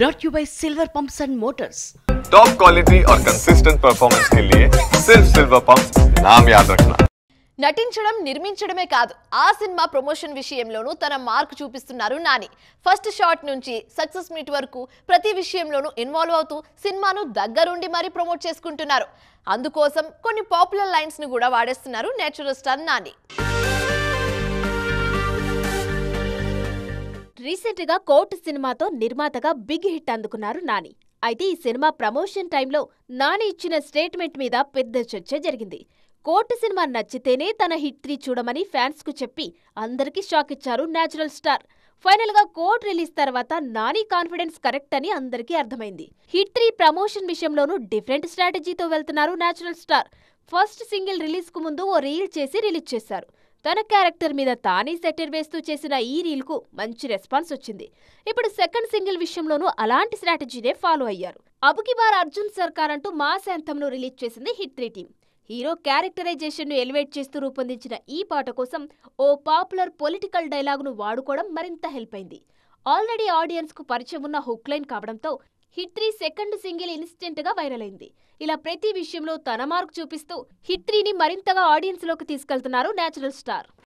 brought to you by Silver Pumps and Motors. Top quality और consistent performance के लिए सिर्फ सिल्वर पंप्स नाम याद रखना. నటించడం నిర్మించడమే కాదు ఆ సినిమా ప్రమోషన్ విషయంలోనూ తన మార్క్ చూపిస్తున్నారు నాని. ఫస్ట్ షాట్ నుంచి సక్సెస్ మీట్ వరకు ప్రతి విషయంలోనూ ఇన్వాల్వ్ అవుతూ సినిమాను దగ్గరుండి మరీ ప్రమోట్ చేసుకుంటున్నారు. అందుకోసం కొన్ని పాపులర్ లైన్స్ ను కూడా వాడేస్తున్నారు నేచురల్ స్టార్ నాని. రీసెంట్ గా కోర్టు సినిమాతో నిర్మాతగా బిగ్ హిట్ అందుకున్నారు నాని. అయితే ఈ సినిమా ప్రమోషన్ టైంలో నాని ఇచ్చిన స్టేట్మెంట్ మీద పెద్ద చర్చ జరిగింది. కోర్టు సినిమా నచ్చితేనే తన హిట్ 3 చూడమని ఫ్యాన్స్ కు చెప్పి అందరికీ షాక్ ఇచ్చారు నేచురల్ స్టార్. ఫైనల్ గా కోర్ట్ రిలీజ్ తర్వాత నాని కాన్ఫిడెన్స్ కరెక్ట్ అని అందరికీ అర్థమైంది. హిట్ 3 ప్రమోషన్ విషయంలోనూ డిఫరెంట్ స్ట్రాటజీతో వెళ్తున్నారు natural star. First single release కు ముందు ఓ రీల్ చేసి రిలీజ్ చేశారు. తన క్యారెక్టర్ మీద తానే సెటర్ వేస్తూ చేసిన ఈ రీల్ కు మంచి రెస్పాన్స్ వచ్చింది. ఇప్పుడు సెకండ్ సింగిల్ విషయంలోనూ అలాంటి స్ట్రాటజీనే ఫాలో అయ్యారు. అబుకి బార్ అర్జున్ సర్కార్ అంటూ మాస్ యాంథమ్ ను రిలీజ్ చేసింది హిట్ 3 టీం. హీరో క్యారెక్టరైజేషన్ ను ఎలివేట్ చేస్తూ రూపొందించిన ఈ పాట కోసం ఓ పాపులర్ పొలిటికల్ డైలాగ్ ను వాడుకోవడం మరింత హెల్ప్ అయింది. ఆల్రెడీ ఆడియన్స్ కు పరిచయం ఉన్న హుక్ లైన్ కావడంతో హిట్ 3 సెకండ్ సింగిల్ ఇన్స్టెంట్ గా వైరల్ అయింది. ఇలా ప్రతి విషయంలో తన మార్క్ చూపిస్తూ హిట్ 3 ని మరింతగా ఆడియన్స్ లోకి తీసుకెళ్తున్నారు నేచురల్ స్టార్.